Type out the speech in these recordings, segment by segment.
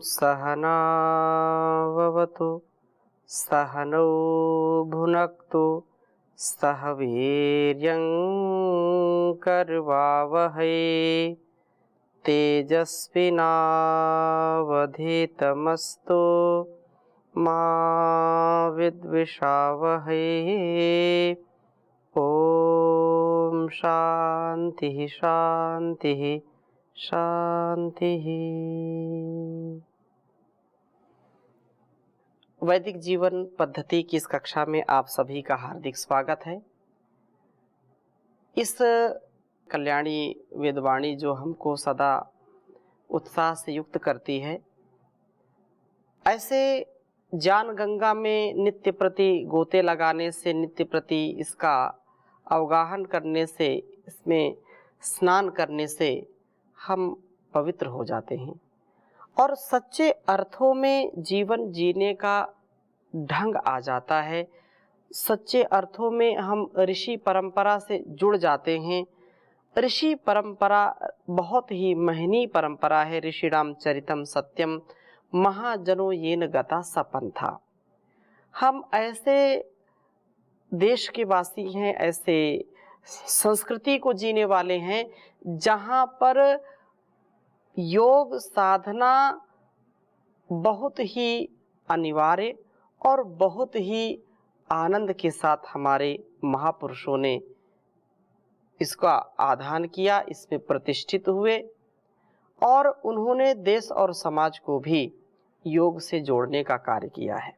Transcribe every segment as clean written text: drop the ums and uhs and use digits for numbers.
सहनाववतु सहनौ भुनक्तु सह वीर्यं करवावहै तेजस्विनावधीतमस्तु मा विद्विषावहै। ओम शांति शांति शांति। वैदिक जीवन पद्धति की इस कक्षा में आप सभी का हार्दिक स्वागत है। इस कल्याणी वेदवाणी जो हमको सदा उत्साह से युक्त करती है, ऐसे ज्ञान गंगा में नित्य प्रति गोते लगाने से, नित्य प्रति इसका अवगाहन करने से, इसमें स्नान करने से हम पवित्र हो जाते हैं और सच्चे अर्थों में जीवन जीने का ढंग आ जाता है। सच्चे अर्थों में हम ऋषि परंपरा से जुड़ जाते हैं। ऋषि परंपरा बहुत ही महनी परंपरा है। ऋषिणाम चरितम सत्यम महाजनो येन गता सपंथा। हम ऐसे देश के वासी हैं, ऐसे संस्कृति को जीने वाले हैं जहाँ पर योग साधना बहुत ही अनिवार्य और बहुत ही आनंद के साथ हमारे महापुरुषों ने इसका आधान किया, इसमें प्रतिष्ठित हुए और उन्होंने देश और समाज को भी योग से जोड़ने का कार्य किया है।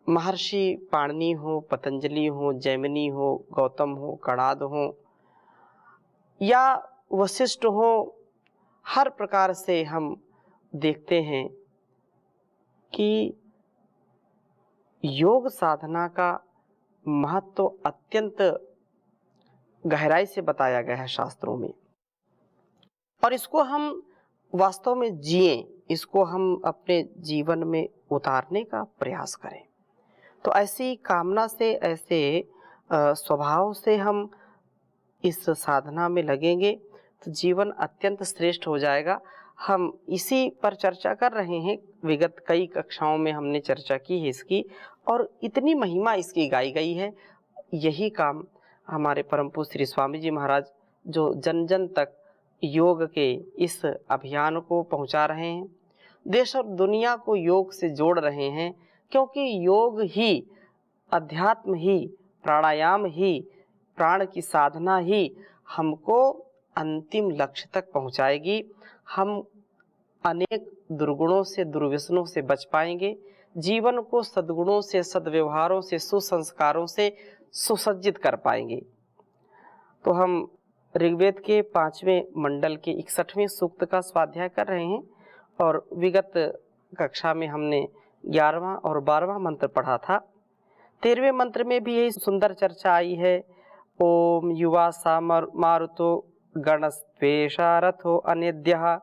महर्षि पाणिनि हो, पतंजलि हो, जैमिनी हो, गौतम हो, कणाद हो या वशिष्ठ हो, हर प्रकार से हम देखते हैं कि योग साधना का महत्व अत्यंत गहराई से बताया गया है शास्त्रों में और इसको हम वास्तव में जिएं, इसको हम अपने जीवन में उतारने का प्रयास करें। तो ऐसी कामना से, ऐसे स्वभाव से हम इस साधना में लगेंगे तो जीवन अत्यंत श्रेष्ठ हो जाएगा। हम इसी पर चर्चा कर रहे हैं। विगत कई कक्षाओं में हमने चर्चा की है इसकी और इतनी महिमा इसकी गाई गई है। यही काम हमारे परम पूज्य श्री स्वामी जी महाराज जो जन जन तक योग के इस अभियान को पहुंचा रहे हैं, देश और दुनिया को योग से जोड़ रहे हैं, क्योंकि योग ही, अध्यात्म ही, प्राणायाम ही, प्राण की साधना ही हमको अंतिम लक्ष्य तक पहुंचाएगी। हम अनेक दुर्गुणों से, दुर्व्यसनों से बच पाएंगे, जीवन को सद्गुणों से, सद्व्यवहारों से, सुसंस्कारों से सुसज्जित कर पाएंगे। तो हम ऋग्वेद के 5वें मंडल के 61वें सूक्त का स्वाध्याय कर रहे हैं और विगत कक्षा में हमने 11वां और 12वां मंत्र पढ़ा था। 13वें मंत्र में भी यही सुंदर चर्चा आई है। ओम युवा सा मारुतो गणस्त्वेषा रथो अनिद्यः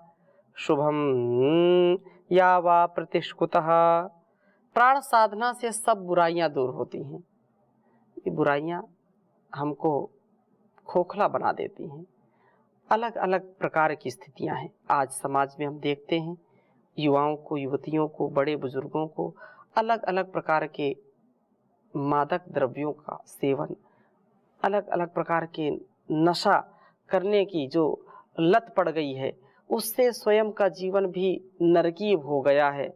शुभम या वा प्रतिष्कुतः। प्राण साधना से सब बुराइयां दूर होती हैं। ये बुराइयां हमको खोखला बना देती हैं। अलग अलग प्रकार की स्थितियां हैं आज समाज में। हम देखते हैं युवाओं को, युवतियों को, बड़े बुजुर्गों को अलग अलग प्रकार के मादक द्रव्यों का सेवन, अलग अलग प्रकार के नशा करने की जो लत पड़ गई है, उससे स्वयं का जीवन भी नरकीय हो गया है,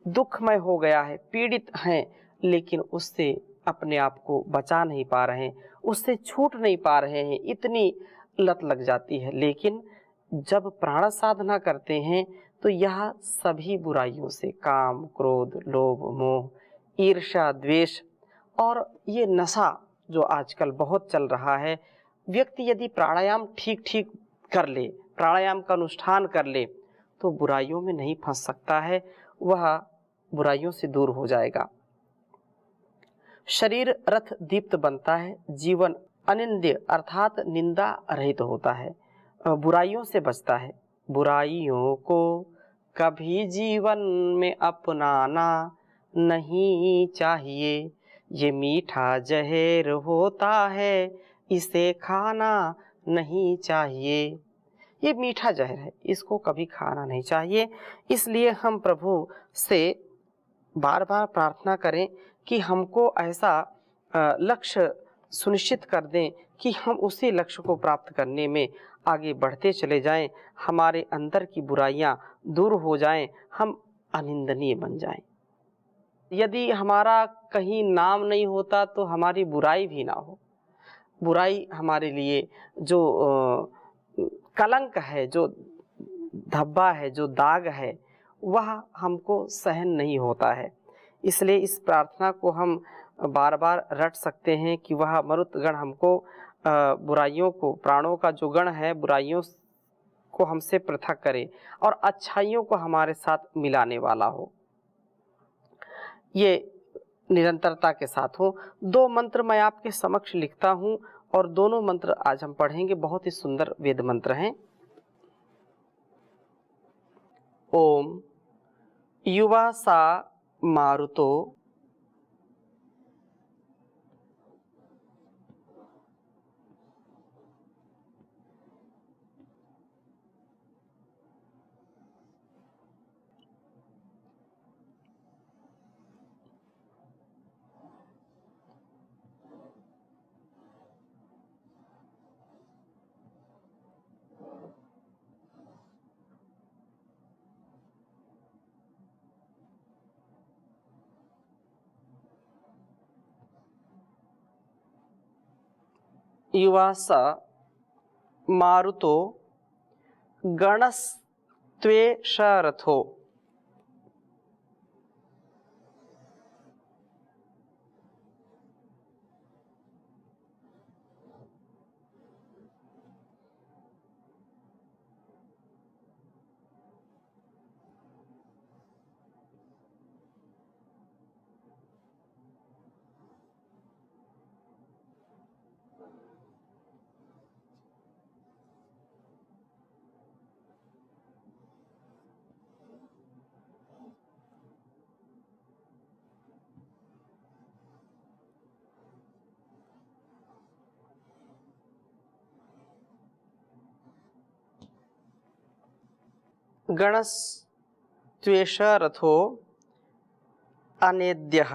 दुखमय हो गया है, पीड़ित हैं, लेकिन उससे अपने आप को बचा नहीं पा रहे हैं, उससे छूट नहीं पा रहे हैं, इतनी लत लग जाती है। लेकिन जब प्राण साधना करते हैं तो यह सभी बुराइयों से, काम, क्रोध, लोभ, मोह, ईर्ष्या, द्वेष और ये नशा जो आजकल बहुत चल रहा है, व्यक्ति यदि प्राणायाम ठीक ठीक कर ले, प्राणायाम का अनुष्ठान कर ले तो बुराइयों में नहीं फंस सकता है, वह बुराइयों से दूर हो जाएगा। शरीर रथ दीप्त बनता है, जीवन अनिंद्य अर्थात निंदा रहित होता है, बुराइयों से बचता है। बुराइयों को कभी जीवन में अपनाना नहीं चाहिए, ये मीठा जहर होता है, इसे खाना नहीं चाहिए। ये मीठा जहर है, इसको कभी खाना नहीं चाहिए। इसलिए हम प्रभु से बार बार प्रार्थना करें कि हमको ऐसा लक्ष्य सुनिश्चित कर दें कि हम उसी लक्ष्य को प्राप्त करने में आगे बढ़ते चले जाएं, हमारे अंदर की बुराइयां दूर हो जाएं, हम अनिंदनीय बन जाएं। यदि हमारा कहीं नाम नहीं होता तो हमारी बुराई भी ना हो। बुराई हमारे लिए जो कलंक है, जो धब्बा है, जो दाग है, वह हमको सहन नहीं होता है। इसलिए इस प्रार्थना को हम बार बार रट सकते हैं कि वह मरुत गण हमको बुराइयों को, प्राणों का जो गण है, बुराइयों को हमसे पृथक करे और अच्छाइयों को हमारे साथ मिलाने वाला हो। ये निरंतरता के साथ हो। 2 मंत्र मैं आपके समक्ष लिखता हूँ और दोनों मंत्र आज हम पढ़ेंगे। बहुत ही सुंदर वेद मंत्र हैं। ओम युवा सा मारुतो युवा स मारुतो गणस्त्वेषरथो गणस्त्वेषरथो अनेद्यः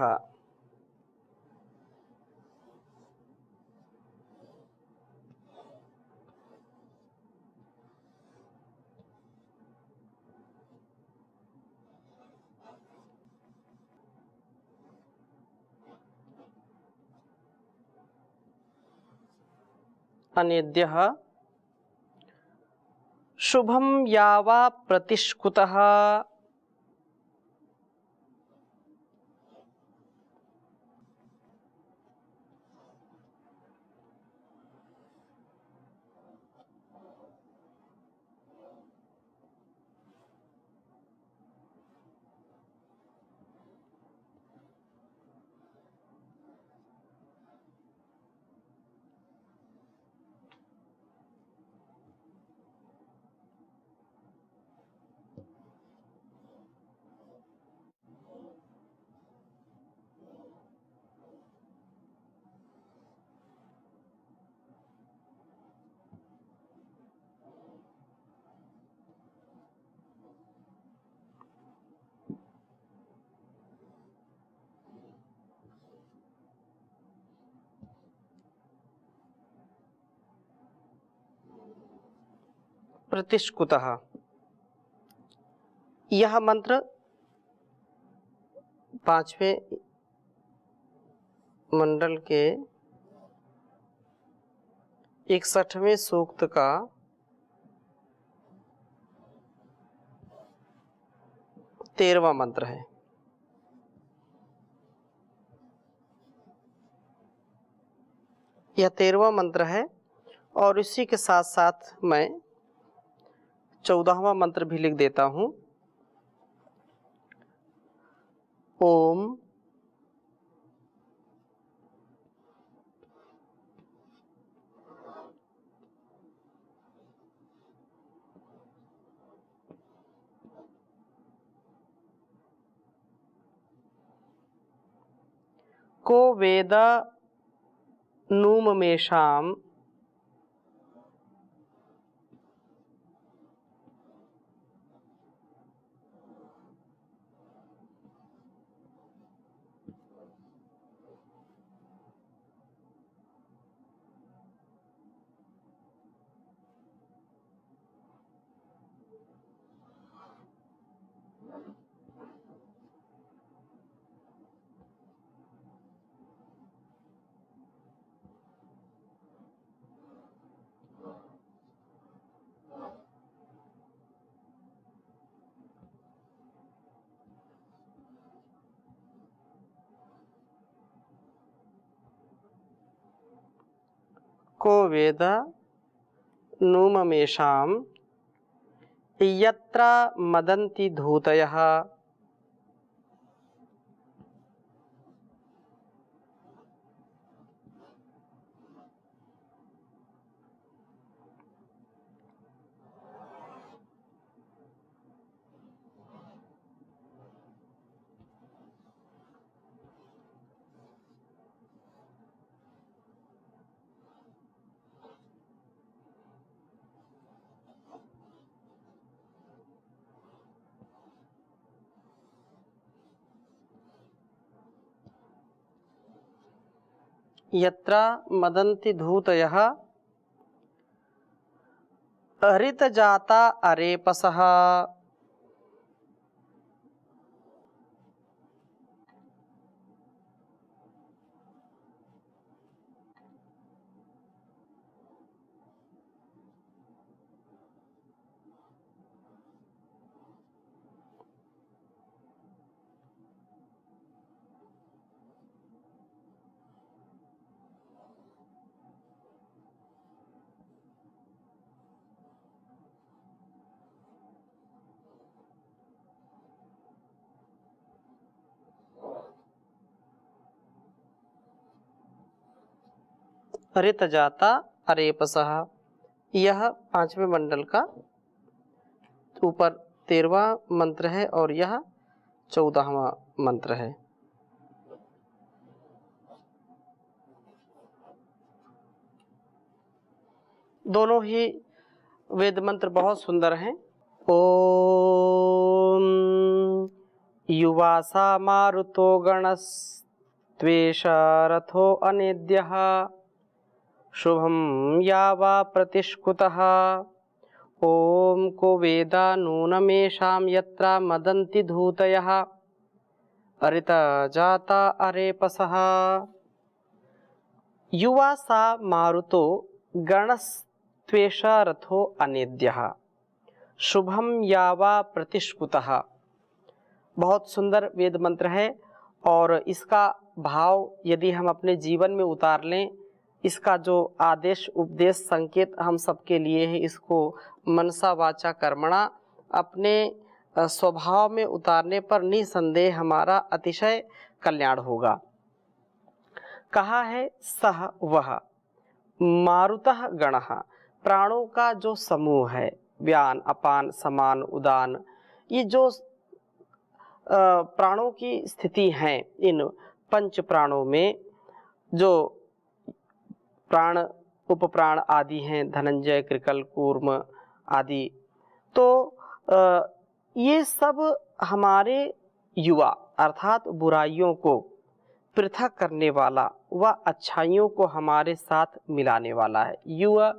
अनेद्यः शुभम यावा प्रतिष्कुतः प्रतिष्कुतः। यह मंत्र 5वें मंडल के 61वें सूक्त का 13वां मंत्र है। यह 13वां मंत्र है और इसी के साथ साथ मैं 14वां मंत्र भी लिख देता हूं। ओम को वेद नूममेषाम को वेद नूममेषां यत्र मदन्ति धूतयः। यत्र मदन्ति धूतयः हरितजाता अरेपसः। हरितजाता अरेपसः, यह पांचवें मंडल का ऊपर 13वां मंत्र है और यह 14वां मंत्र है। दोनों ही वेद मंत्र बहुत सुंदर हैं। ओम युवासा मारुतो गणस्त्वेषा रथो अनेद्यः शुभम यावा प्रतिष्कुतः। ओम को वेदा नूनमेषां यत्र मदन्ति धूतयः अरिता जाता अरेपसः। युवा सा मारुतो गणस्त्वेषा रथो अनेद्यः शुभम यावा प्रतिष्कुतः। बहुत सुंदर वेद मंत्र है और इसका भाव यदि हम अपने जीवन में उतार लें, इसका जो आदेश उपदेश संकेत हम सबके लिए है, इसको मनसा वाचा कर्मणा अपने स्वभाव में उतारने पर निसंदेह हमारा अतिशय कल्याण होगा। कहा है सह वह मारुतः गणः, प्राणों का जो समूह है, व्यान अपान समान उदान, ये जो प्राणों की स्थिति है, इन पंच प्राणों में जो प्राण उपप्राण आदि हैं, धनंजय कृकल कूर्म आदि, तो ये सब हमारे युवा अर्थात बुराइयों को पृथक करने वाला व अच्छाइयों को हमारे साथ मिलाने वाला है। युवा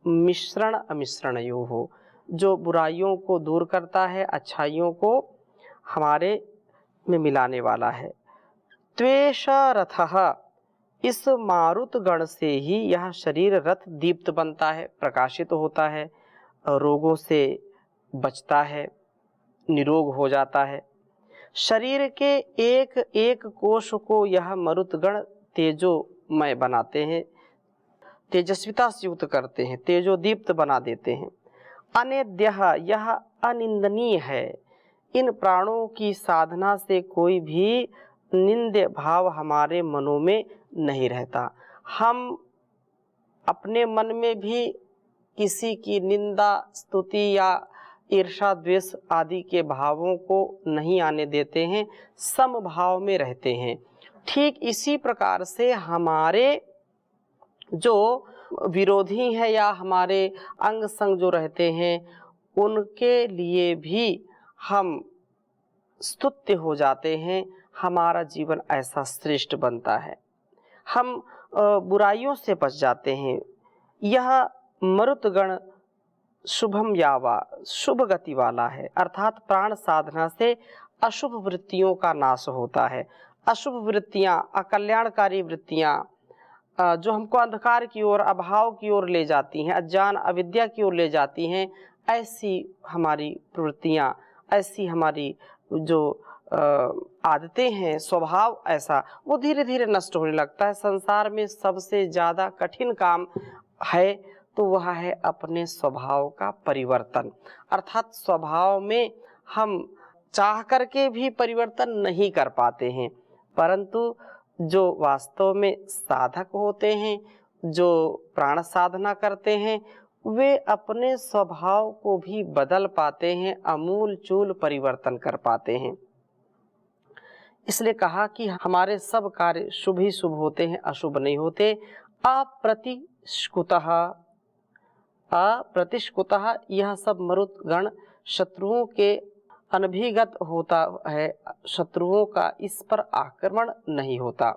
मिश्रण अमिश्रण यो हो, जो बुराइयों को दूर करता है, अच्छाइयों को हमारे में मिलाने वाला है। त्वेष रथः, इस मारुत गण से ही यह शरीर रथ दीप्त बनता है, प्रकाशित होता है, रोगों से बचता है, निरोग हो जाता है। शरीर के एक एक कोश को यह मरुतगण तेजोमय बनाते हैं, तेजस्विता से युक्त करते हैं, तेजोदीप्त बना देते हैं। अनेद्यः, यह अनिंदनीय है। इन प्राणों की साधना से कोई भी निंद्य भाव हमारे मनों में नहीं रहता। हम अपने मन में भी किसी की निंदा स्तुति या ईर्षा द्वेष आदि के भावों को नहीं आने देते हैं, समभाव में रहते हैं। ठीक इसी प्रकार से हमारे जो विरोधी हैं या हमारे अंग संग जो रहते हैं, उनके लिए भी हम स्तुत्य हो जाते हैं, हमारा जीवन ऐसा श्रेष्ठ बनता है, हम बुराइयों से बच जाते हैं। यह मरुतगण शुभम यावा, शुभ गति वाला है, अर्थात प्राण साधना से अशुभ वृत्तियों का नाश होता है। अशुभ वृत्तियां, अकल्याणकारी वृत्तियां जो हमको अंधकार की ओर, अभाव की ओर ले जाती हैं, अज्ञान अविद्या की ओर ले जाती हैं, ऐसी हमारी प्रवृत्तियां, ऐसी हमारी जो आदतें हैं, स्वभाव ऐसा, वो धीरे धीरे नष्ट होने लगता है। संसार में सबसे ज़्यादा कठिन काम है तो वह है अपने स्वभाव का परिवर्तन। अर्थात स्वभाव में हम चाह करके भी परिवर्तन नहीं कर पाते हैं, परंतु जो वास्तव में साधक होते हैं, जो प्राण साधना करते हैं, वे अपने स्वभाव को भी बदल पाते हैं, आमूल चूल परिवर्तन कर पाते हैं। इसलिए कहा कि हमारे सब कार्य शुभ ही शुभ होते हैं, अशुभ नहीं होते। अप्रतिष्कुतः, अप्रतिष्कुतः यह सब मरुतगण शत्रुओं के अनभिगत होता है, शत्रुओं का इस पर आक्रमण नहीं होता।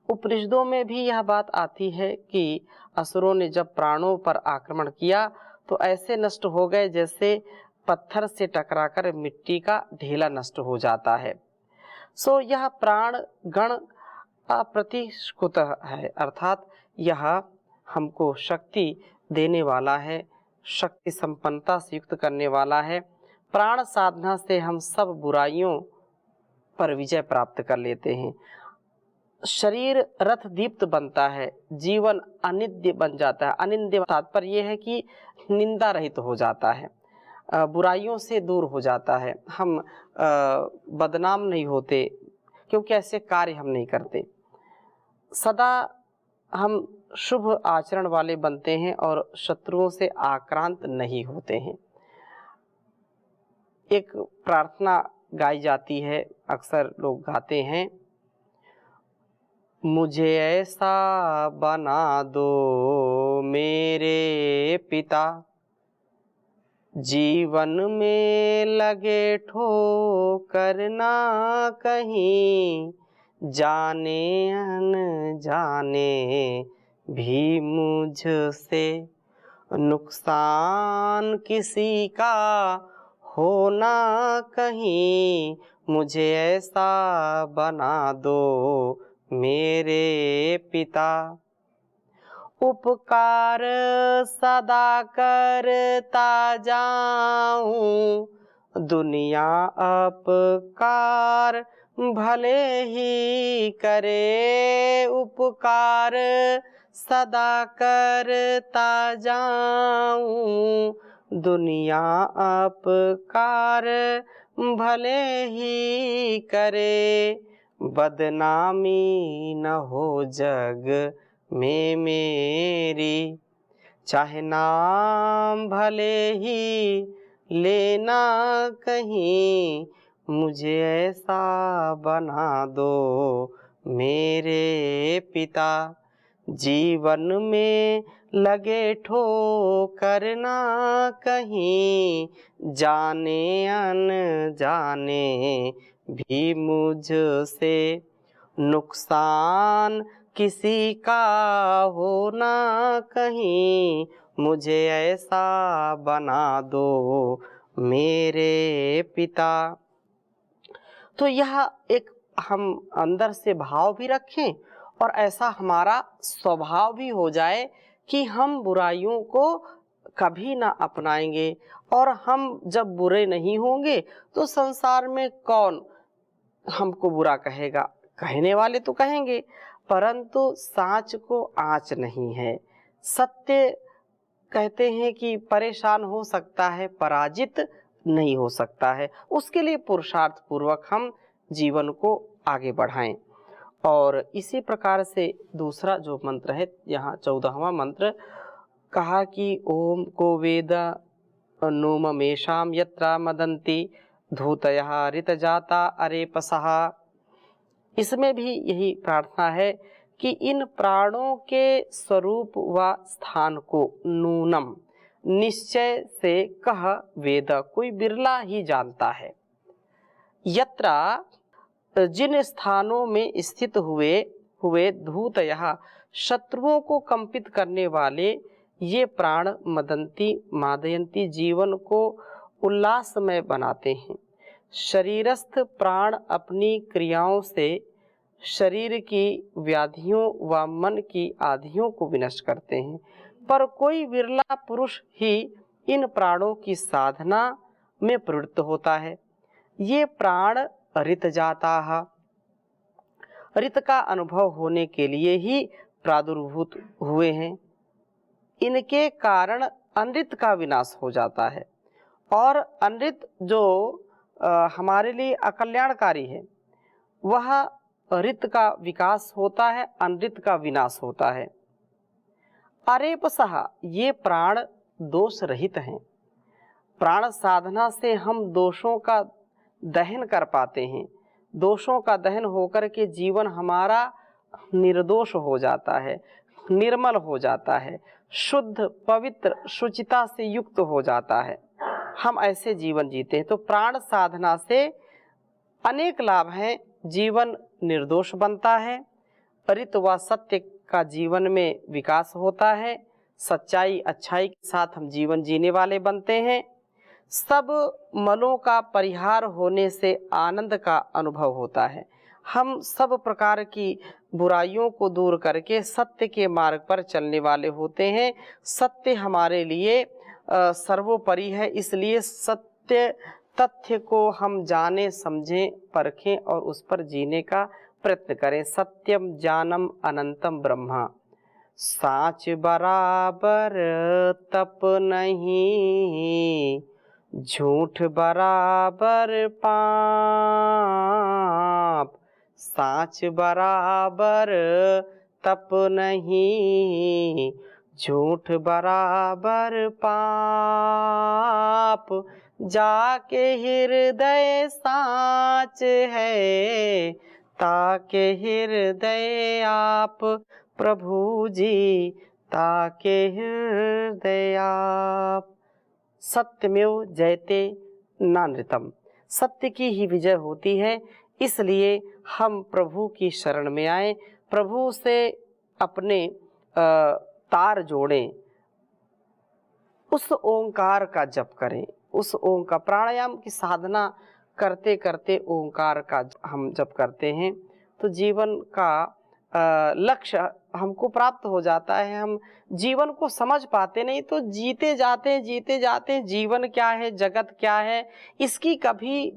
उपनिषदों में भी यह बात आती है कि असुरों ने जब प्राणों पर आक्रमण किया तो ऐसे नष्ट हो गए जैसे पत्थर से टकराकर मिट्टी का ढेला नष्ट हो जाता है। सो यह प्राण गण अप्रतिष्कुत है, अर्थात यह हमको शक्ति देने वाला है, शक्ति संपन्नता से युक्त करने वाला है। प्राण साधना से हम सब बुराइयों पर विजय प्राप्त कर लेते हैं। शरीर रथ दीप्त बनता है, जीवन अनित्य बन जाता है। अनिंद्य तात्पर्य यह है कि निंदा रहित हो जाता है, बुराइयों से दूर हो जाता है, हम बदनाम नहीं होते, क्योंकि ऐसे कार्य हम नहीं करते। सदा हम शुभ आचरण वाले बनते हैं और शत्रुओं से आक्रांत नहीं होते हैं। एक प्रार्थना गाई जाती है, अक्सर लोग गाते हैं, मुझे ऐसा बना दो मेरे पिता, जीवन में लगे ठोकर ना कहीं, जाने अनजाने भी मुझसे नुकसान किसी का होना कहीं, मुझे ऐसा बना दो मेरे पिता। उपकार सदा करता जाऊं, दुनिया अपकार भले ही करे, उपकार सदा करता जाऊं, दुनिया अपकार भले ही करे, बदनामी न हो जग में मेरी, चाहे नाम भले ही लेना कहीं, मुझे ऐसा बना दो मेरे पिता, जीवन में लगे ठोकर ना कहीं, जाने अनजाने भी मुझसे नुकसान किसी का होना कहीं, मुझे ऐसा बना दो मेरे पिता। तो यह एक हम अंदर से भाव भी रखें और ऐसा हमारा स्वभाव भी हो जाए कि हम बुराइयों को कभी ना अपनाएंगे, और हम जब बुरे नहीं होंगे तो संसार में कौन हमको बुरा कहेगा। कहने वाले तो कहेंगे, परंतु साँच को आँच नहीं है। सत्य कहते हैं कि परेशान हो सकता है, पराजित नहीं हो सकता है। उसके लिए पुरुषार्थ पूर्वक हम जीवन को आगे बढ़ाएं। और इसी प्रकार से दूसरा जो मंत्र है, यहाँ 14वां मंत्र कहा कि ओम को वेद नोममेषाम यत्रा मदन्ति धूतयः ऋतजाता अरेपसः। इसमें भी यही प्रार्थना है कि इन प्राणों के स्वरूप व स्थान को नूनम निश्चय से कह वेद, कोई बिरला ही जानता है। यत्रा जिन स्थानों में स्थित हुए धूतयः शत्रुओं को कंपित करने वाले ये प्राण मदंती मादयंती जीवन को उल्लासमय बनाते हैं। शरीरस्थ प्राण अपनी क्रियाओं से शरीर की व्याधियों व मन की आधियों को विनष्ट करते हैं, पर कोई विरला पुरुष ही इन प्राणों की साधना में प्रवृत्त होता है। ये प्राण ऋत जाता है, ऋत का अनुभव होने के लिए ही प्रादुर्भूत हुए हैं। इनके कारण अनृत का विनाश हो जाता है, और अनृत जो हमारे लिए अकल्याणकारी है, वह ऋत का विकास होता है, अनृत का विनाश होता है। अरेपसः ये प्राण दोष रहित हैं। प्राण साधना से हम दोषों का दहन कर पाते हैं। दोषों का दहन होकर के जीवन हमारा निर्दोष हो जाता है, निर्मल हो जाता है, शुद्ध पवित्र शुचिता से युक्त हो जाता है। हम ऐसे जीवन जीते हैं। तो प्राण साधना से अनेक लाभ हैं। जीवन निर्दोष बनता है, ऋत व सत्य का जीवन में विकास होता है, सच्चाई अच्छाई के साथ हम जीवन जीने वाले बनते हैं। सब मलों का परिहार होने से आनंद का अनुभव होता है। हम सब प्रकार की बुराइयों को दूर करके सत्य के मार्ग पर चलने वाले होते हैं। सत्य हमारे लिए सर्वोपरि है, इसलिए सत्य तथ्य को हम जाने समझें परखें और उस पर जीने का प्रयत्न करें। सत्यम जानम अनंतम ब्रह्मा, साच बराबर तप नहीं, झूठ बराबर पाप। साच बराबर तप नहीं, झूठ बराबर पाप। जाके हृदय साच है, ताके हृदय आप प्रभु जी, ताके हृदय आप। सत्यमेव जयते नानृतम, सत्य की ही विजय होती है। इसलिए हम प्रभु की शरण में आए, प्रभु से अपने तार जोड़ें, उस ओंकार का जप करें। उस ओंकार प्राणायाम की साधना करते करते ओंकार का हम जप करते हैं तो जीवन का लक्ष्य हमको प्राप्त हो जाता है। हम जीवन को समझ पाते नहीं, तो जीते जाते हैं। जीवन क्या है, जगत क्या है, इसकी कभी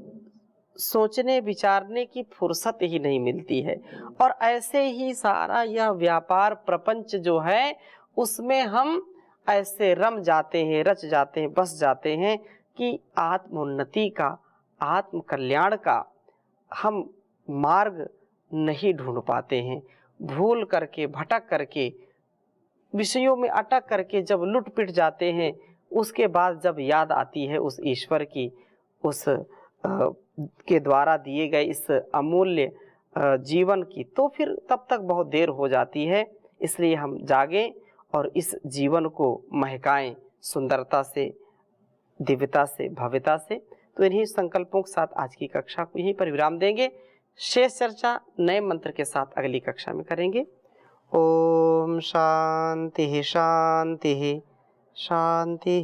सोचने विचारने की फुर्सत ही नहीं मिलती है। और ऐसे ही सारा यह व्यापार प्रपंच जो है, उसमें हम ऐसे रम जाते हैं, रच जाते हैं, बस जाते हैं कि आत्मोन्नति का, आत्म कल्याण का हम मार्ग नहीं ढूंढ पाते हैं। भूल करके, भटक करके, विषयों में अटक करके जब लुट पिट जाते हैं, उसके बाद जब याद आती है उस ईश्वर की, उस के द्वारा दिए गए इस अमूल्य जीवन की, तो फिर तब तक बहुत देर हो जाती है। इसलिए हम जागें और इस जीवन को महकाएं सुंदरता से, दिव्यता से, भव्यता से। तो इन्हीं संकल्पों के साथ आज की कक्षा को यहीं पर विराम देंगे। शेष चर्चा नए मंत्र के साथ अगली कक्षा में करेंगे। ओम शांति शांति शांति।